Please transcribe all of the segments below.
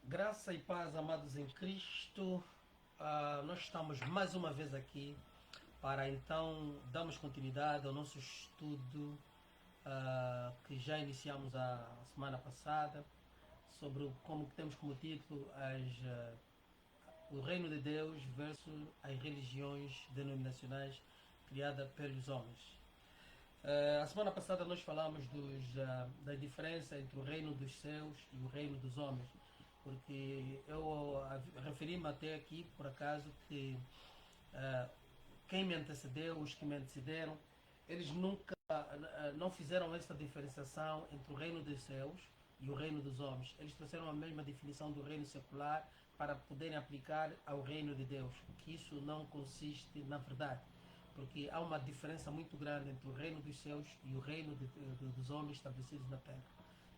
Graça e paz, amados em Cristo. Nós estamos mais uma vez aqui para então darmos continuidade ao nosso estudo que já iniciamos a semana passada sobre como temos como título o reino de Deus versus as religiões denominacionais criadas pelos homens. A semana passada nós falamos da diferença entre o reino dos céus e o reino dos homens, porque eu referi-me até aqui, por acaso, que quem me antecedeu, os que me antecederam, eles nunca não fizeram esta diferenciação entre o reino dos céus e o reino dos homens. Eles trouxeram a mesma definição do reino secular para poderem aplicar ao reino de Deus, que isso não consiste na verdade, porque há uma diferença muito grande entre o reino dos céus e o reino dos homens estabelecidos na terra.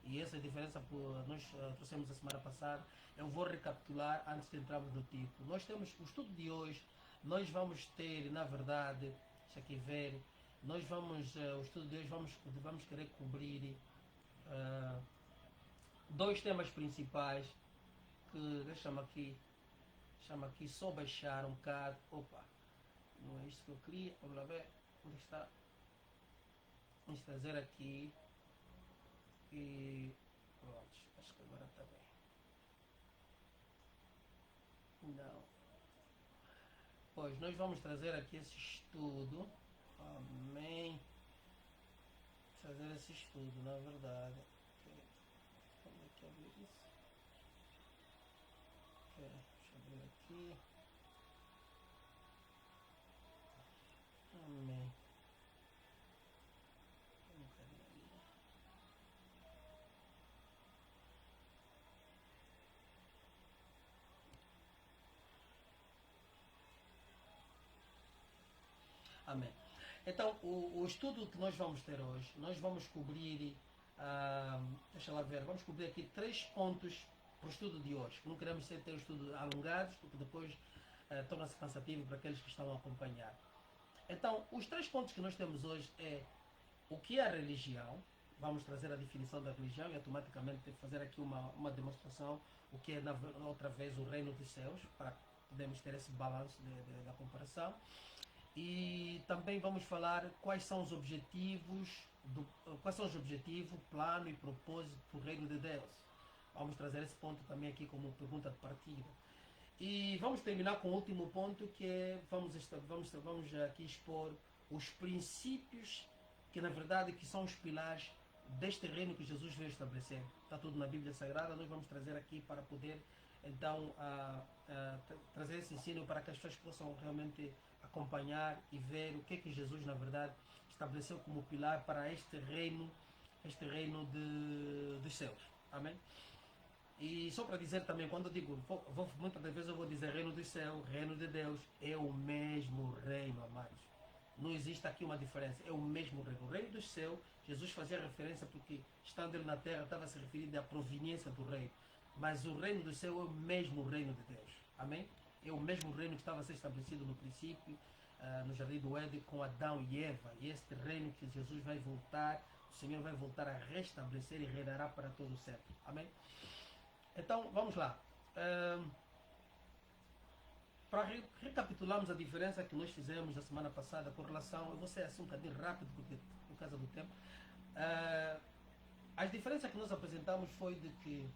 E essa diferença nós trouxemos a semana passada. Eu vou recapitular antes de entrarmos no título. Nós temos o estudo de hoje, nós vamos ter, na verdade, deixa aqui ver, nós vamos, o estudo de hoje vamos querer cobrir dois temas principais que, deixa-me aqui só baixar um bocado. Opa, não é isto que eu queria. Vamos lá ver onde está. Vamos trazer aqui. E pronto, acho que agora está bem. Não. Pois, nós vamos trazer aqui esse estudo. Amém. Trazer esse estudo, na verdade. Como é que abrir isso? Deixa eu abrir aqui. Amém. Amém. Então, o estudo que nós vamos ter hoje, nós vamos cobrir, deixa lá ver, vamos cobrir aqui 3 pontos para o estudo de hoje. Não queremos ter o estudo alongados, porque depois torna-se cansativo para aqueles que estão a acompanhar. Então, os 3 pontos que nós temos hoje é o que é a religião. Vamos trazer a definição da religião e automaticamente fazer aqui uma demonstração, o que é outra vez o reino dos céus, para podermos ter esse balanço da comparação. E também vamos falar quais são os objetivos, plano e propósito do reino de Deus. Vamos trazer esse ponto também aqui como pergunta de partida. E vamos terminar com o último ponto, que é vamos aqui expor os princípios que na verdade que são os pilares deste reino que Jesus veio estabelecer. Está tudo na Bíblia Sagrada, nós vamos trazer aqui para poder então trazer esse ensino para que as pessoas possam realmente acompanhar e ver o que é que Jesus na verdade estabeleceu como pilar para este reino dos céus. Amém? E só para dizer também, quando eu digo, muitas vezes eu vou dizer reino do céu, reino de Deus, é o mesmo reino, amados. Não existe aqui uma diferença, é o mesmo reino. O reino do céu, Jesus fazia referência porque, estando ele na terra, estava se referindo à proveniência do reino. Mas o reino do céu é o mesmo reino de Deus. Amém? É o mesmo reino que estava a ser estabelecido no princípio, no jardim do Éden, com Adão e Eva. E este reino que Jesus vai voltar, o Senhor vai voltar a restabelecer e reinará para todo o sempre. Amém? Então, vamos lá. Para recapitularmos a diferença que nós fizemos na semana passada com relação, eu vou ser assim um bocadinho rápido porque, por causa do tempo, as diferenças que nós apresentamos foi de que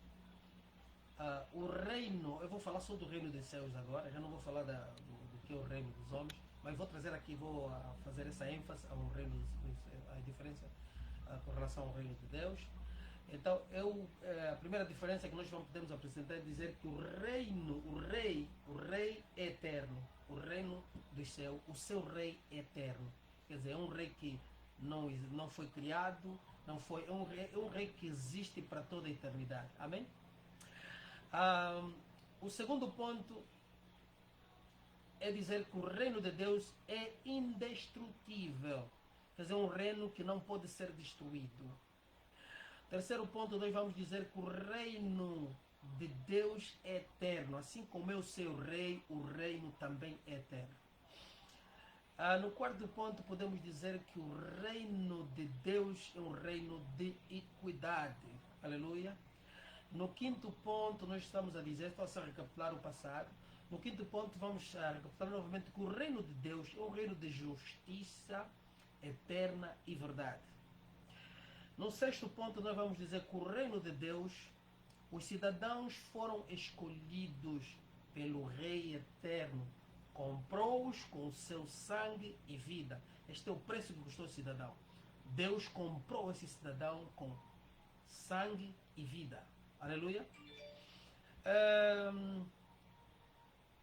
o reino, eu vou falar só do reino dos céus agora, já não vou falar do que é o reino dos homens, mas vou trazer aqui, vou fazer essa ênfase ao reino, a diferença com relação ao reino de Deus. Então, a primeira diferença que nós podemos apresentar é dizer que o rei é eterno. O reino do céu, o seu rei é eterno. Quer dizer, é um rei que não foi criado, é um rei que existe para toda a eternidade. Amém? O segundo ponto é dizer que o reino de Deus é indestrutível. Quer dizer, um reino que não pode ser destruído. Terceiro ponto, nós vamos dizer que o reino de Deus é eterno. Assim como é o seu rei, o reino também é eterno. No quarto ponto, podemos dizer que o reino de Deus é um reino de equidade. Aleluia. No quinto ponto, nós estamos a dizer, estou a recapitular o passado. No quinto ponto, vamos a recapitular novamente que o reino de Deus é um reino de justiça eterna e verdade. No sexto ponto, nós vamos dizer que o reino de Deus, os cidadãos foram escolhidos pelo Rei Eterno, comprou-os com o seu sangue e vida. Este é o preço que custou o cidadão. Deus comprou esse cidadão com sangue e vida. Aleluia.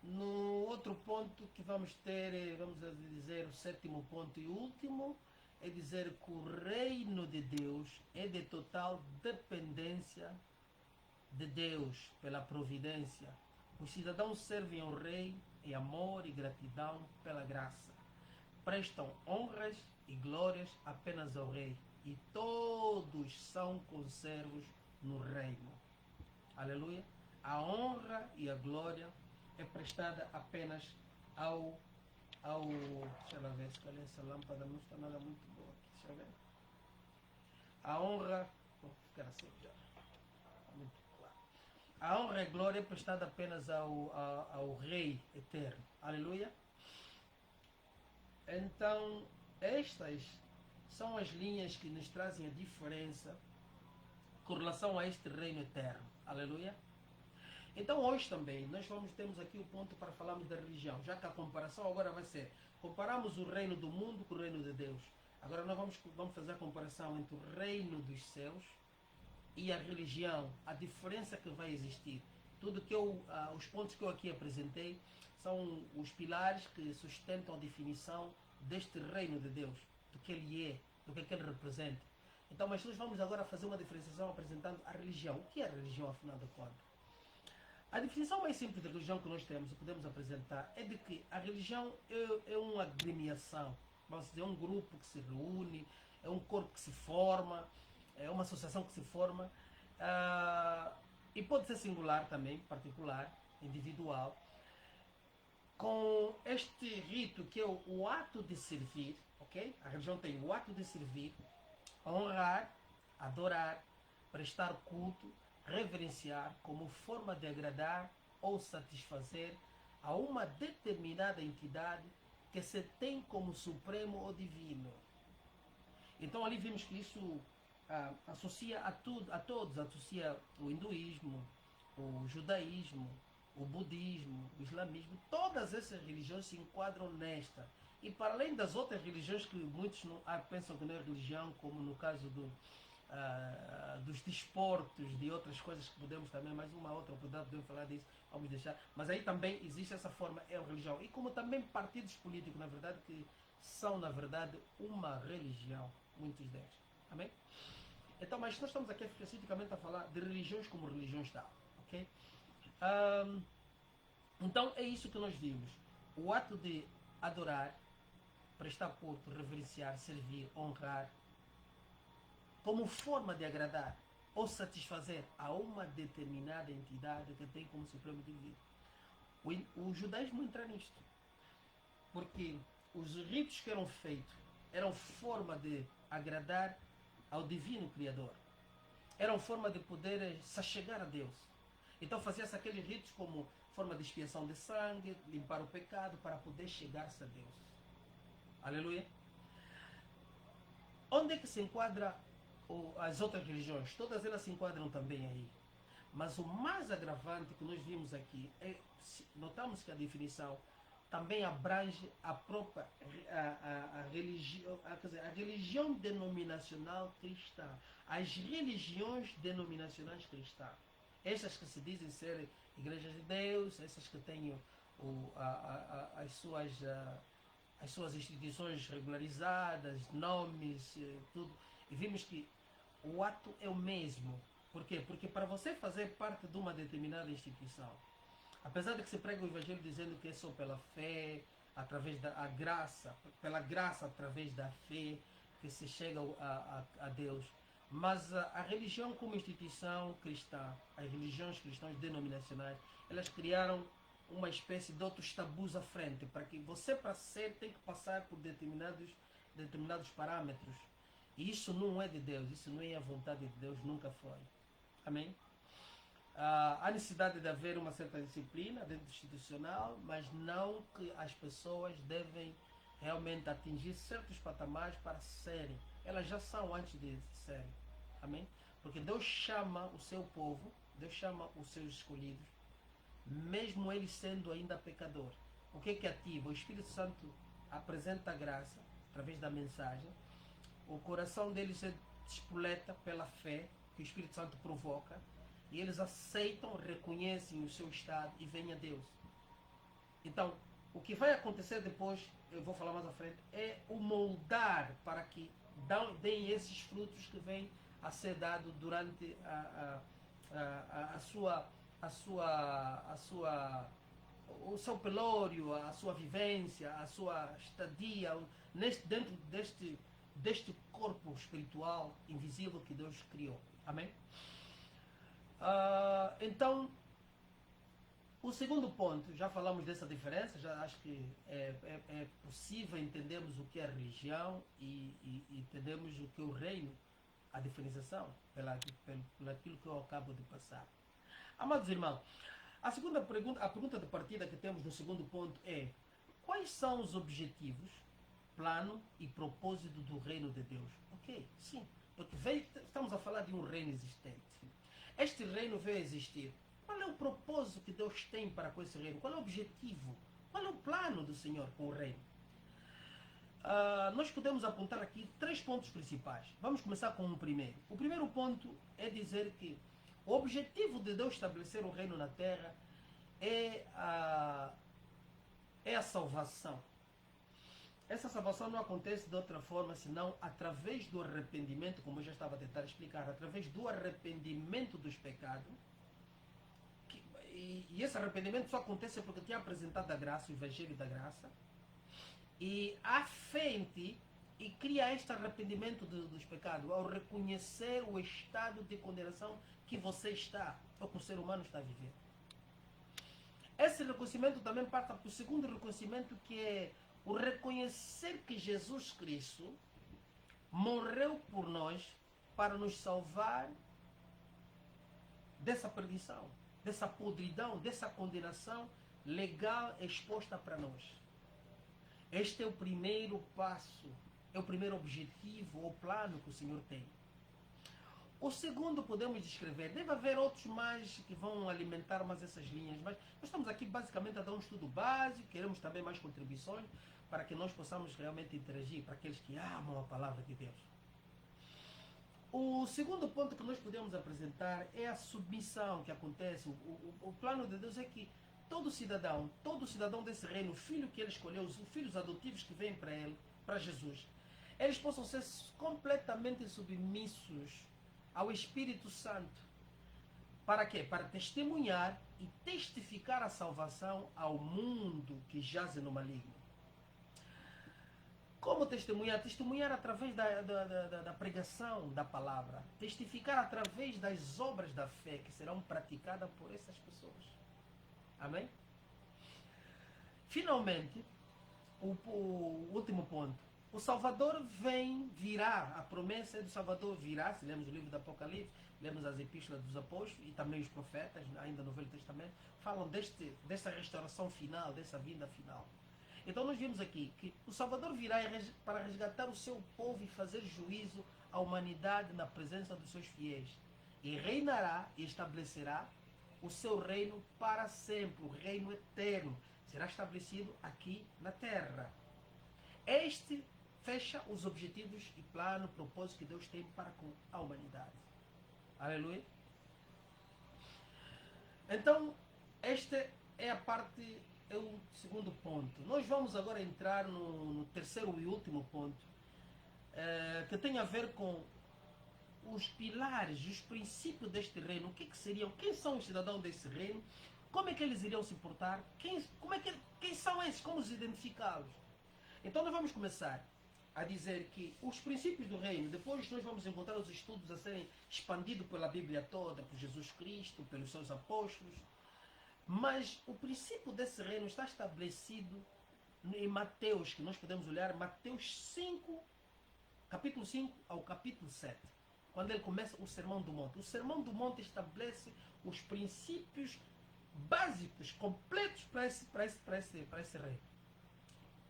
No outro ponto que vamos ter, vamos dizer o sétimo ponto e último, é dizer que o reino de Deus é de total dependência de Deus pela providência. Os cidadãos servem ao rei em amor e gratidão pela graça. Prestam honras e glórias apenas ao rei. E todos são conservos no reino. Aleluia. A honra e a glória é prestada apenas ao deixa eu ver se essa lâmpada não está nada muito boa aqui. Deixa eu ver. A honra, vou ficar assim já. Muito claro. A honra e a glória é prestada apenas ao Rei Eterno. Aleluia. Então, estas são as linhas que nos trazem a diferença com relação a este reino eterno. Aleluia. Então hoje também nós temos aqui o ponto para falarmos da religião, já que a comparação agora vai ser, comparamos o reino do mundo com o reino de Deus. Agora nós vamos fazer a comparação entre o reino dos céus e a religião, a diferença que vai existir. Tudo que os pontos que eu aqui apresentei são os pilares que sustentam a definição deste reino de Deus, do que ele é, do que ele representa. Então, mas nós vamos agora fazer uma diferenciação apresentando a religião. O que é a religião, afinal de contas? A definição mais simples da religião que nós temos e podemos apresentar é de que a religião é uma agremiação, vamos dizer, um grupo que se reúne, é um corpo que se forma, é uma associação que se forma, e pode ser singular também, particular, individual, com este rito que é o ato de servir, ok? A religião tem o ato de servir, honrar, adorar, prestar culto, reverenciar como forma de agradar ou satisfazer a uma determinada entidade que se tem como supremo ou divino. Então ali vimos que isso associa a todos, associa o hinduísmo, o judaísmo, o budismo, o islamismo, todas essas religiões se enquadram nesta. E para além das outras religiões que muitos pensam que não é religião, como no caso dos desportos, de outras coisas que podemos também, mais uma outra oportunidade podemos falar disso, vamos deixar. Mas aí também existe essa forma, é uma religião. E como também partidos políticos, na verdade, que são, na verdade, uma religião, muitos deles. Amém? Então, mas nós estamos aqui especificamente a falar de religiões como religiões da alma, ok? Então é isso que nós vimos. O ato de adorar, prestar culto, reverenciar, servir, honrar, como forma de agradar ou satisfazer a uma determinada entidade que tem como supremo divino. O judaísmo entra nisto, porque os ritos que eram feitos eram forma de agradar ao divino Criador, eram forma de poder se achegar a Deus. Então fazia-se aqueles ritos como forma de expiação de sangue, limpar o pecado para poder chegar-se a Deus. Aleluia. Onde é que se enquadra as outras religiões? Todas elas se enquadram também aí. Mas o mais agravante que nós vimos aqui é, notamos que a definição também abrange a própria a religião denominacional cristã, as religiões denominacionais cristãs. Essas que se dizem ser igrejas de Deus, essas que têm as suas instituições regularizadas, nomes, tudo. E vimos que o ato é o mesmo. Por quê? Porque para você fazer parte de uma determinada instituição, apesar de que se prega o Evangelho dizendo que é só pela fé, através da graça, pela graça através da fé que se chega a Deus, mas a religião como instituição cristã, as religiões cristãs denominacionais, elas criaram uma espécie de outros tabus à frente, para que você, para ser, tem que passar por determinados parâmetros. E isso não é de Deus, isso não é a vontade de Deus, nunca foi. Amém? há necessidade de haver uma certa disciplina dentro do institucional, mas não que as pessoas devem realmente atingir certos patamares para serem. Elas já são antes de serem. Amém? Porque Deus chama o seu povo, Deus chama os seus escolhidos, mesmo eles sendo ainda pecadores. O que é que ativa? O Espírito Santo apresenta a graça através da mensagem. O coração deles se despoleta pela fé que o Espírito Santo provoca. E eles aceitam, reconhecem o seu estado e vêm a Deus. Então, o que vai acontecer depois, eu vou falar mais à frente, é o moldar para que deem esses frutos que vêm a ser dado durante o seu pelório, a sua vivência, a sua estadia dentro deste corpo espiritual invisível que Deus criou. Amém? Então, o segundo ponto, já falamos dessa diferença, já acho que é possível entendermos o que é religião e entendemos o que é o reino, a diferenciação, pelo aquilo que eu acabo de passar. Amados irmãos, a pergunta de partida que temos no segundo ponto é: quais são os objetivos, plano e propósito do reino de Deus? Ok, sim, porque estamos a falar de um reino existente. Este reino veio a existir. Qual é o propósito que Deus tem para com esse reino? Qual é o objetivo? Qual é o plano do Senhor com o reino? Nós podemos apontar aqui 3 pontos principais. Vamos começar com o primeiro. O primeiro ponto é dizer que o objetivo de Deus estabelecer o reino na terra é a salvação. Essa salvação não acontece de outra forma senão através do arrependimento, como eu já estava a tentar explicar, através do arrependimento dos pecados. E esse arrependimento só acontece porque tinha apresentado a graça, o Evangelho da graça. E a fé em ti e cria este arrependimento dos pecados, ao reconhecer o estado de condenação que você está, ou que o ser humano está a viver. Esse reconhecimento também parte para o segundo reconhecimento, que é o reconhecer que Jesus Cristo morreu por nós para nos salvar dessa perdição, dessa podridão, dessa condenação legal exposta para nós. Este é o primeiro passo, é o primeiro objetivo ou plano que o Senhor tem. O segundo podemos descrever, deve haver outros mais que vão alimentar mais essas linhas, mas nós estamos aqui basicamente a dar um estudo básico, queremos também mais contribuições para que nós possamos realmente interagir, para aqueles que amam a palavra de Deus. O segundo ponto que nós podemos apresentar é a submissão que acontece. O plano de Deus é que todo cidadão desse reino, o filho que ele escolheu, os filhos adotivos que vêm para ele, para Jesus, eles possam ser completamente submissos ao Espírito Santo. Para quê? Para testemunhar e testificar a salvação ao mundo que jaz no maligno. Como testemunhar? Testemunhar através da pregação da palavra. Testificar através das obras da fé que serão praticadas por essas pessoas. Amém? Finalmente, o último ponto. O Salvador virá. A promessa do Salvador virá. Se lemos o livro do Apocalipse, lemos as epístolas dos apóstolos e também os profetas, ainda no Velho Testamento, falam dessa restauração final, dessa vinda final. Então nós vimos aqui que o Salvador virá para resgatar o seu povo e fazer juízo à humanidade na presença dos seus fiéis. E reinará e estabelecerá o seu reino para sempre, o reino eterno. Será estabelecido aqui na terra. Este fecha os objetivos e plano, propósito que Deus tem para com a humanidade. Aleluia. Então, esta é a parte, é o segundo ponto. Nós vamos agora entrar no terceiro e último ponto, que tem a ver com os pilares, os princípios deste reino. O que seriam? Quem são os cidadãos desse reino? Como é que eles iriam se portar? Quem são esses? Como os identificá-los? Então nós vamos começar a dizer que os princípios do reino, depois nós vamos encontrar os estudos a serem expandidos pela Bíblia toda, por Jesus Cristo, pelos seus apóstolos, mas o princípio desse reino está estabelecido em Mateus, que nós podemos olhar Mateus 5, capítulo 5 ao capítulo 7, quando ele começa o Sermão do Monte. O Sermão do Monte estabelece os princípios básicos, completos para esse reino.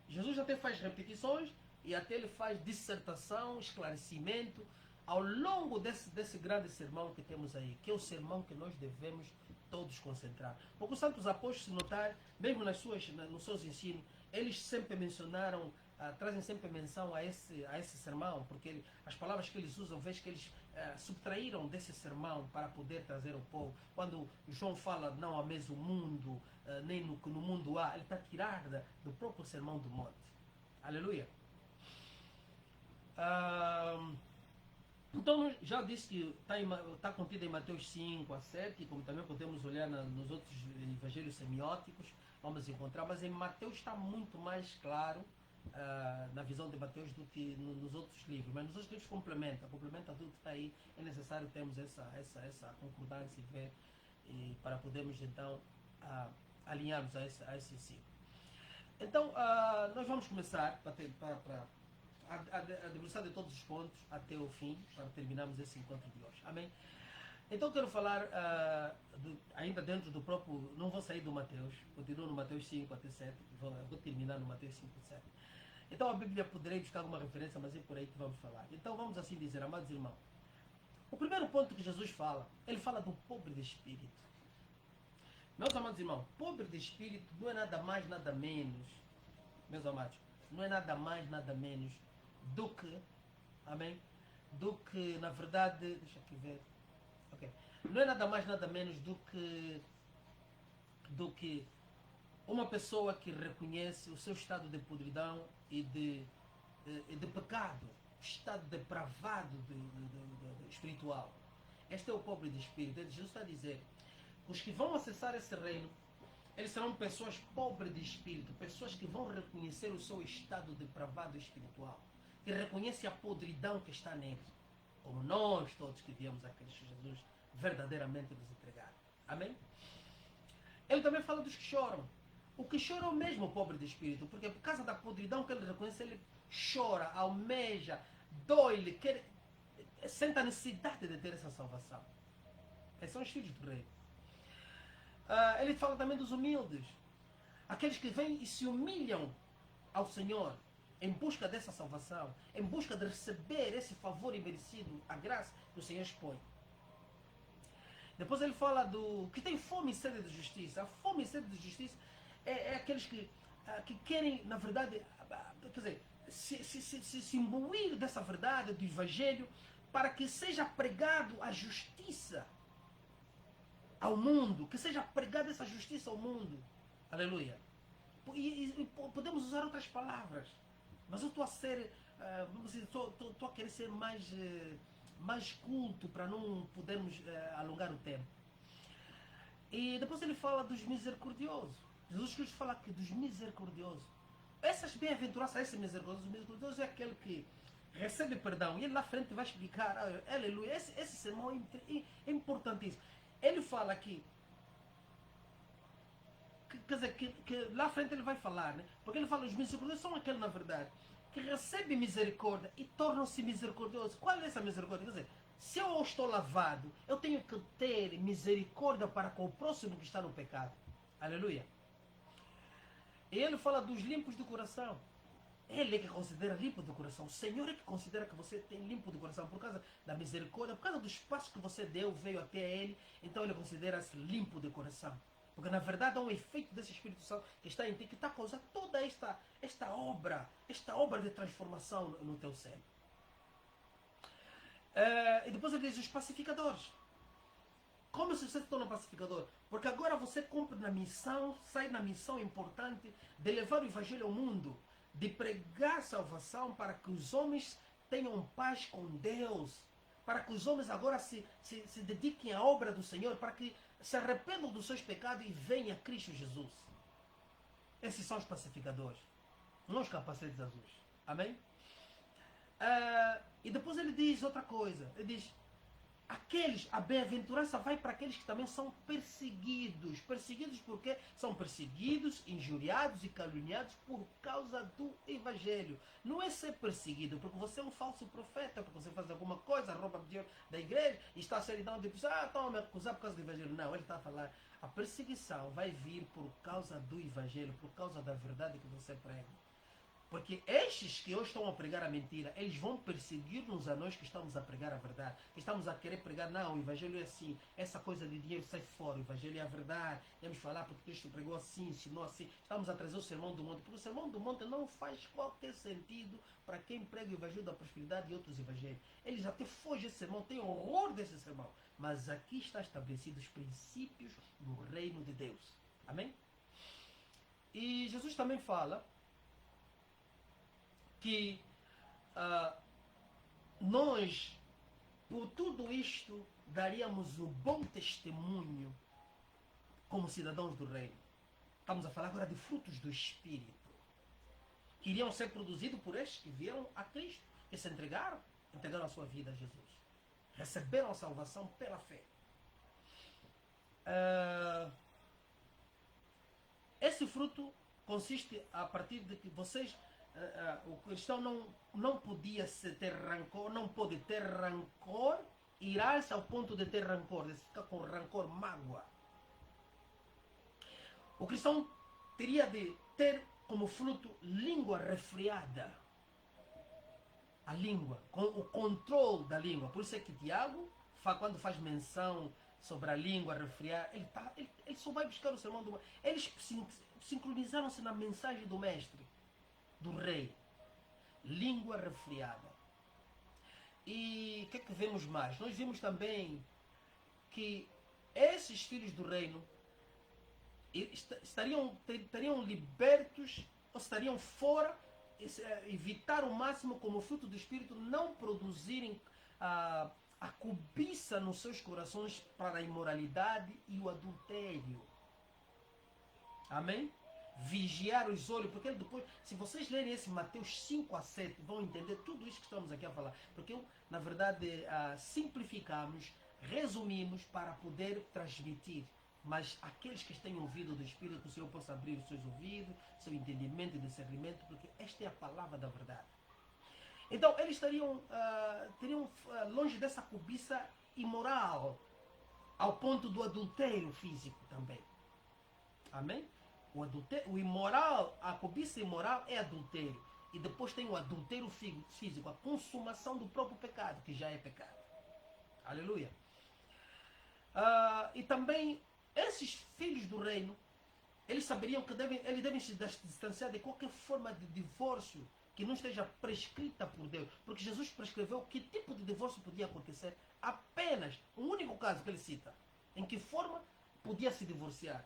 Jesus até faz repetições e até ele faz dissertação, esclarecimento ao longo desse grande sermão que temos aí, que é o sermão que nós devemos todos concentrar. Porque os santos apóstolos, se notar, mesmo nos seus ensinos, eles sempre mencionaram, trazem sempre menção a esse sermão, porque as palavras que eles usam, vês que eles subtraíram desse sermão para poder trazer ao povo. Quando João fala, não há mesmo mundo, nem no mundo há, ele está a tirar do próprio sermão do monte. Aleluia. Então, já disse que está contido em Mateus 5 a 7, como também podemos olhar nos outros evangelhos semióticos, vamos encontrar, mas em Mateus está muito mais claro, na visão de Mateus, do que nos outros livros. Mas nos outros livros complementa tudo que está aí. É necessário termos essa concordância e ver, para podermos então alinharmos a esse ensino. Então, nós vamos começar a debruçar de todos os pontos até o fim, para terminarmos esse encontro de hoje. Amém? Então quero falar ainda dentro do próprio, não vou sair do Mateus, continuo no Mateus 5 até 7, vou terminar no Mateus 5 e 7. Então a Bíblia poderei buscar alguma referência, mas é por aí que vamos falar. Então vamos assim dizer, amados irmãos, o primeiro ponto que Jesus fala, ele fala do pobre de espírito. Meus amados irmãos, pobre de espírito não é nada mais, nada menos, meus amados, não é nada mais, nada menos do que, amém? Do que, na verdade, deixa aqui ver, ok, não é nada mais, nada menos do que uma pessoa que reconhece o seu estado de podridão e de pecado, estado depravado espiritual. Este é o pobre de espírito. Jesus está a dizer, os que vão acessar esse reino, eles serão pessoas pobres de espírito, pessoas que vão reconhecer o seu estado depravado espiritual, que reconhecem a podridão que está neles, como nós todos que viemos a Cristo Jesus verdadeiramente nos entregar. Amém? Ele também fala dos que choram. O que chora é o mesmo pobre de espírito, porque por causa da podridão que ele reconhece, ele chora, almeja, dói-lhe, sente a necessidade de ter essa salvação. Esses são os filhos do rei. Ele fala também dos humildes, aqueles que vêm e se humilham ao Senhor em busca dessa salvação, em busca de receber esse favor imerecido, a graça que o Senhor expõe. Depois ele fala do que tem fome e sede de justiça. A fome e sede de justiça é aqueles que querem, na verdade, quer dizer, se imbuir dessa verdade, do Evangelho, para que seja pregado a justiça ao mundo, que seja pregada essa justiça ao mundo. Aleluia. E podemos usar outras palavras, mas eu estou a ser, estou a querer ser mais culto para não podermos alongar o tempo. E depois ele fala dos misericordiosos. Jesus Cristo fala aqui dos misericordiosos. Essas bem-aventuranças, esse misericordioso é aquele que recebe perdão. E ele lá frente vai explicar, aleluia, esse sermão é importantíssimo. Ele fala aqui, quer dizer, que lá frente ele vai falar, né? Porque ele fala, os misericordiosos são aqueles, na verdade, que recebem misericórdia e tornam-se misericordiosos. Qual é essa misericórdia? Quer dizer, se eu estou lavado, eu tenho que ter misericórdia para com o próximo que está no pecado. Aleluia. E ele fala dos limpos do coração. Ele é que considera limpo do coração. O Senhor é que considera que você tem limpo do coração por causa da misericórdia, por causa dos passos que você deu, veio até Ele. Então Ele considera-se limpo de coração. Porque na verdade há um efeito desse Espírito Santo que está em ti, que está causando toda esta obra de transformação no teu ser. E depois ele diz os pacificadores. Como se você se torna pacificador? Porque agora você cumpre na missão, sai na missão importante de levar o Evangelho ao mundo, de pregar salvação para que os homens tenham paz com Deus, para que os homens agora se dediquem à obra do Senhor, para que se arrependam dos seus pecados e venham a Cristo Jesus. Esses são os pacificadores, não os capacetes azuis. Amém? E depois ele diz outra coisa. Ele diz, a bem-aventurança vai para aqueles que também são perseguidos. Perseguidos porque são perseguidos, injuriados e caluniados por causa do Evangelho. Não é ser perseguido porque você é um falso profeta, porque você faz alguma coisa, rouba dinheiro da igreja e está a ser então de pessoa, estão a me acusar por causa do Evangelho. Não, ele está a falar, a perseguição vai vir por causa do Evangelho, por causa da verdade que você prega. Porque estes que hoje estão a pregar a mentira, eles vão perseguir-nos a nós que estamos a pregar a verdade. Que estamos a querer pregar, não, o Evangelho é assim, essa coisa de dinheiro sai fora, o Evangelho é a verdade. Temos que falar porque Cristo pregou assim, ensinou assim. Estamos a trazer o Sermão do Monte, porque o Sermão do Monte não faz qualquer sentido para quem prega o Evangelho da prosperidade e outros Evangelhos. Eles até fogem desse sermão, têm horror desse sermão. Mas aqui está estabelecidos os princípios do reino de Deus. Amém? E Jesus também fala que nós, por tudo isto, daríamos um bom testemunho como cidadãos do reino. Estamos a falar agora de frutos do Espírito, que iriam ser produzidos por estes que vieram a Cristo, que se entregaram a sua vida a Jesus. Receberam a salvação pela fé. Esse fruto consiste a partir de que vocês... o cristão não podia ter rancor, não pode ter rancor, irar-se ao ponto de ter rancor, de ficar com rancor, mágoa. O cristão teria de ter como fruto língua resfriada. A língua, com o controle da língua. Por isso é que Tiago, quando faz menção sobre a língua resfriada, ele só vai buscar o sermão do... Eles sincronizaram-se na mensagem do mestre, do rei. Língua resfriada. E o que é que vemos mais? Nós vimos também que esses filhos do reino estariam libertos, ou estariam fora, evitar o máximo como fruto do Espírito, não produzirem a cobiça nos seus corações para a imoralidade e o adultério. Amém? Vigiar os olhos, porque depois, se vocês lerem esse Mateus 5 a 7, vão entender tudo isso que estamos aqui a falar. Porque, na verdade, simplificamos, resumimos para poder transmitir. Mas aqueles que têm ouvido do Espírito, que o Senhor possa abrir os seus ouvidos, seu entendimento e discernimento, porque esta é a palavra da verdade. Então, eles teriam longe dessa cobiça imoral, ao ponto do adultério físico também. Amém? O imoral, a cobiça imoral é adultério. E depois tem o adultério físico, a consumação do próprio pecado, que já é pecado. Aleluia. E também, esses filhos do reino, eles saberiam que eles devem se distanciar de qualquer forma de divórcio que não esteja prescrita por Deus. Porque Jesus prescreveu que tipo de divórcio podia acontecer. Apenas um único caso que ele cita. Em que forma podia se divorciar.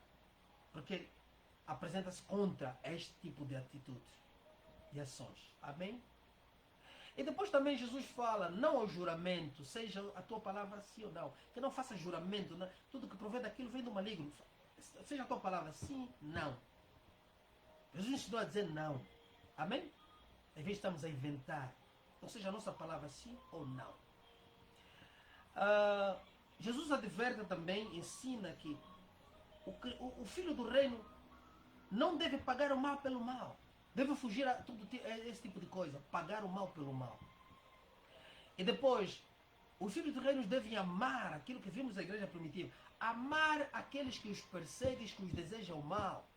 Porque apresenta-se contra este tipo de atitudes e ações. Amém? E depois também Jesus fala, não ao juramento, seja a tua palavra sim ou não. Que não faça juramento, né? Tudo que provém daquilo vem do maligno. Seja a tua palavra sim, não. Jesus ensinou a dizer não. Amém? Às vezes estamos a inventar. Ou seja, a nossa palavra sim ou não. Jesus adverte também, ensina que o filho do reino não deve pagar o mal pelo mal. Deve fugir a esse tipo de coisa. Pagar o mal pelo mal. E depois, os filhos do reino devem amar aquilo que vimos na igreja primitiva. Amar aqueles que os perseguem, que os desejam mal.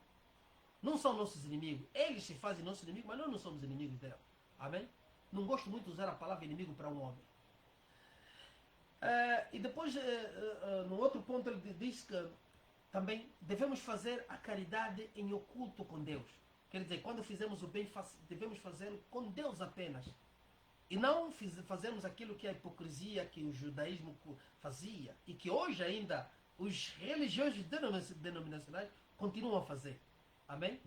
Não são nossos inimigos. Eles se fazem nossos inimigos, mas nós não somos inimigos deles. Amém? Não gosto muito de usar a palavra inimigo para um homem. E depois, no outro ponto, ele diz que também devemos fazer a caridade em oculto com Deus. Quer dizer, quando fizemos o bem, devemos fazê-lo com Deus apenas. E não fazermos aquilo que a hipocrisia que o judaísmo fazia. E que hoje ainda os religiosos denominacionais continuam a fazer. Amém?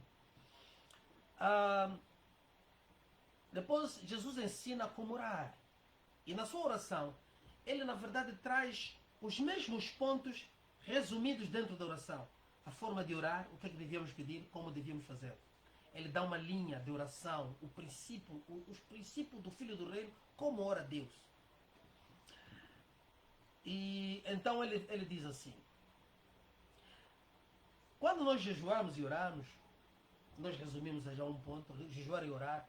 Depois, Jesus ensina como orar. E na sua oração, ele na verdade traz os mesmos pontos resumidos dentro da oração. A forma de orar, o que é que devíamos pedir, como devíamos fazer. Ele dá uma linha de oração, os princípios do Filho do Reino, como ora Deus. E então ele diz assim: quando nós jejuamos e oramos, nós resumimos já um ponto, jejuar e orar,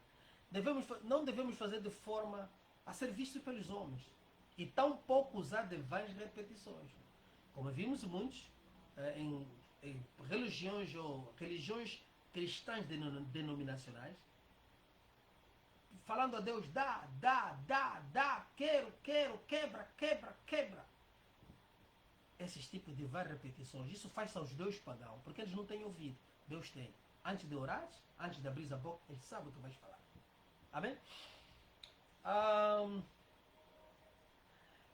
não devemos fazer de forma a ser visto pelos homens, e tampouco usar de vãs repetições. Como vimos muitos em religiões ou religiões cristãs denominacionais, falando a Deus, dá, quero, quebra, quebra, quebra. Esses tipos de várias repetições, isso faz aos deuses pagãos, porque eles não têm ouvido. Deus tem. Antes de orar, antes de abrir a boca, Ele sabe o que vais falar. Amém?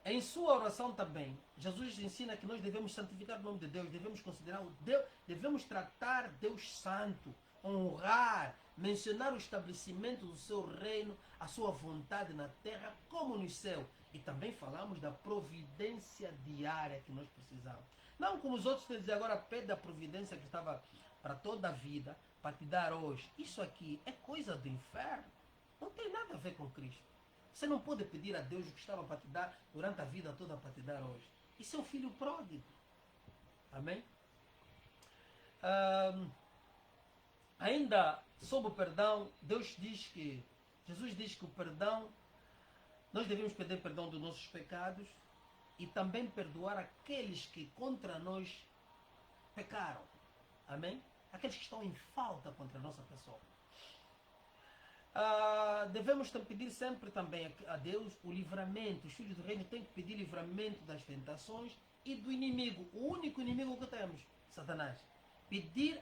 Em sua oração também, Jesus ensina que nós devemos santificar o nome de Deus, devemos considerar o Deus, devemos tratar Deus santo, honrar, mencionar o estabelecimento do seu reino, a sua vontade na terra como no céu. E também falamos da providência diária que nós precisamos. Não como os outros dizem agora, pede a providência que estava para toda a vida, para te dar hoje. Isso aqui é coisa do inferno. Não tem nada a ver com Cristo. Você não pode pedir a Deus o que estava para te dar durante a vida toda para te dar hoje. Isso é o filho pródigo. Amém? Ainda sobre o perdão, Jesus diz que o perdão, nós devemos pedir perdão dos nossos pecados e também perdoar aqueles que contra nós pecaram. Amém? Aqueles que estão em falta contra a nossa pessoa. Devemos pedir sempre também a Deus o livramento. Os filhos do reino têm que pedir livramento das tentações e do inimigo. O único inimigo que temos, Satanás. Pedir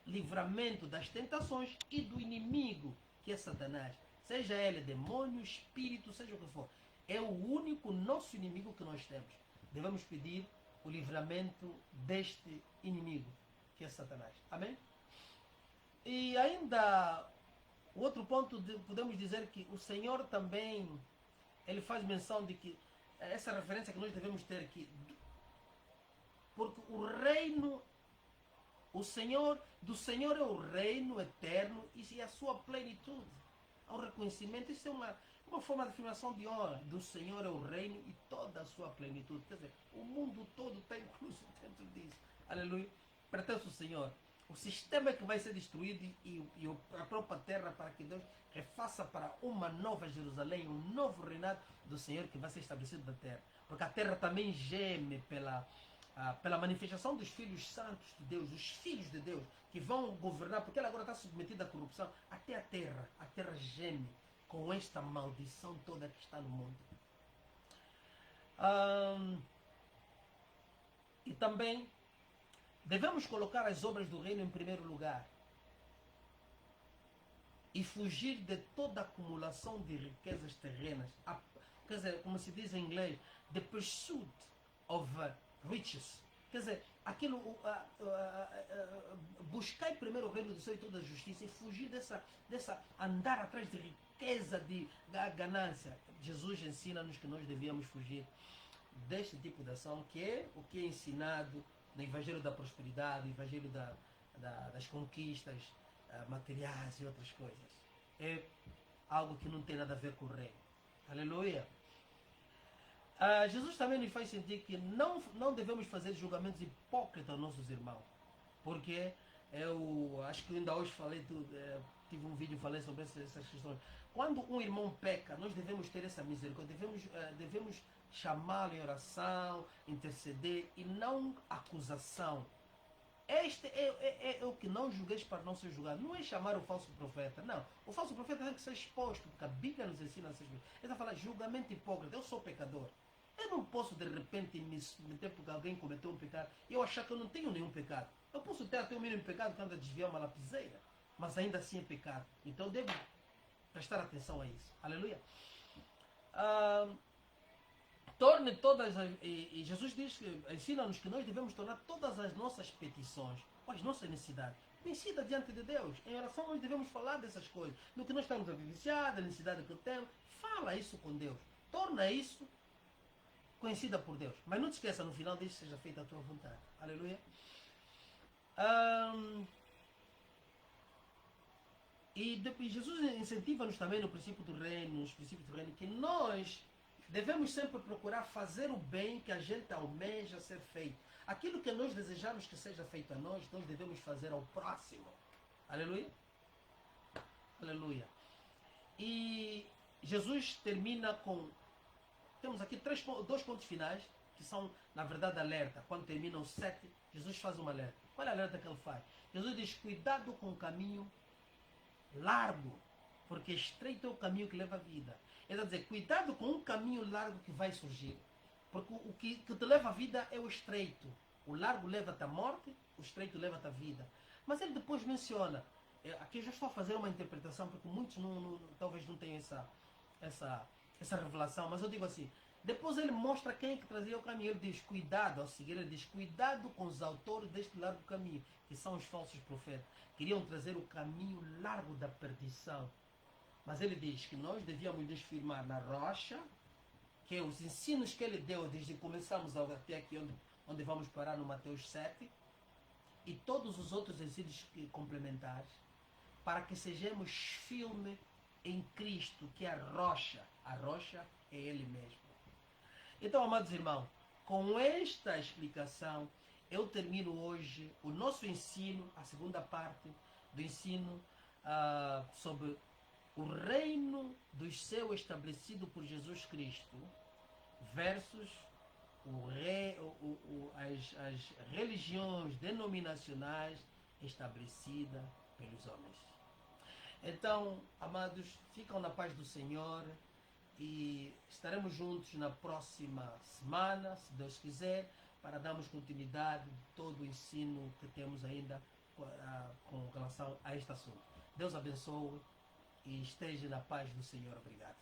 livramento das tentações e do inimigo, que é Satanás. Seja ele demônio, espírito, seja o que for. É o único nosso inimigo que nós temos. Devemos pedir o livramento deste inimigo, que é Satanás. Amém? E ainda, o outro ponto, podemos dizer que o Senhor também, ele faz menção de que, essa referência que nós devemos ter aqui, porque o reino, do Senhor é o reino eterno e a sua plenitude. Ao reconhecimento, isso é uma forma de afirmação de honra. Do Senhor é o reino e toda a sua plenitude. Quer dizer, o mundo todo está incluso dentro disso. Aleluia. Pertence ao Senhor. O sistema é que vai ser destruído e a própria terra, para que Deus refaça para uma nova Jerusalém, um novo reinado do Senhor que vai ser estabelecido na terra. Porque a terra também geme pela manifestação dos filhos santos de Deus, os filhos de Deus, que vão governar, porque ela agora está submetida à corrupção. Até a terra geme com esta maldição toda que está no mundo. E também devemos colocar as obras do reino em primeiro lugar e fugir de toda acumulação de riquezas terrenas. Quer dizer, como se diz em inglês, the pursuit of riches. Quer dizer, buscar primeiro o reino do céu e toda a justiça e fugir dessa andar atrás de riqueza, de ganância. Jesus ensina-nos que nós devíamos fugir deste tipo de ação, que é o que é ensinado no Evangelho da Prosperidade, no Evangelho das conquistas materiais e outras coisas. É algo que não tem nada a ver com o reino. Aleluia! Jesus também nos faz sentir que não devemos fazer julgamentos hipócritas aos nossos irmãos. Porque eu acho que ainda hoje tive um vídeo e falei sobre essas questões. Quando um irmão peca, nós devemos ter essa misericórdia, devemos chamá-lo em oração, interceder e não acusação. Este é o que não julgueis para não ser julgado. Não é chamar o falso profeta, não. O falso profeta tem que ser exposto, porque a Bíblia nos ensina a ser exposto. Ele está falando julgamento hipócrita. Eu sou pecador. Eu não posso de repente me meter porque alguém cometeu um pecado e eu achar que eu não tenho nenhum pecado. Eu posso ter até o mínimo pecado quando desviar uma lapiseira, mas ainda assim é pecado. Então devo prestar atenção a isso. Aleluia. Torne todas e Jesus ensina-nos que nós devemos tornar todas as nossas petições, as nossas necessidades, vencidas diante de Deus. Em oração nós devemos falar dessas coisas, do que nós estamos a vivenciar, da necessidade que temos. Fala isso com Deus. Torna isso conhecida por Deus. Mas não te esqueça, no final diz que seja feita a tua vontade. Aleluia. E Jesus incentiva-nos também no princípio do reino, nos princípios do reino, que nós Devemos sempre procurar fazer o bem que a gente almeja ser feito. Aquilo que nós desejamos que seja feito a nós, nós devemos fazer ao próximo. Aleluia? Aleluia. E Jesus termina com... Temos aqui dois pontos finais, que são, na verdade, alerta. Quando termina o 7, Jesus faz um alerta. Qual é o alerta que ele faz? Jesus diz, cuidado com o caminho largo, porque estreito é o caminho que leva à vida. Ele está a dizer, cuidado com um caminho largo que vai surgir. Porque o que te leva à vida é o estreito. O largo leva-te à morte, o estreito leva-te à vida. Mas ele depois menciona, aqui eu já estou a fazer uma interpretação, porque muitos talvez não tenham essa revelação, mas eu digo assim, depois ele mostra quem é que trazia o caminho. Ele diz, cuidado, ao seguir, ele diz, cuidado com os autores deste largo caminho, que são os falsos profetas. Queriam trazer o caminho largo da perdição. Mas ele diz que nós devíamos nos firmar na rocha, que é os ensinos que ele deu desde que começamos até aqui onde vamos parar no Mateus 7, e todos os outros ensinos complementares, para que sejamos firmes em Cristo, que é a rocha. A rocha é Ele mesmo. Então, amados irmãos, com esta explicação, eu termino hoje o nosso ensino, a segunda parte do ensino sobre o reino dos céus estabelecido por Jesus Cristo versus as religiões denominacionais estabelecidas pelos homens. Então, amados, ficam na paz do Senhor e estaremos juntos na próxima semana, se Deus quiser, para darmos continuidade de todo o ensino que temos ainda com relação a este assunto. Deus abençoe e esteja na paz do Senhor. Obrigado.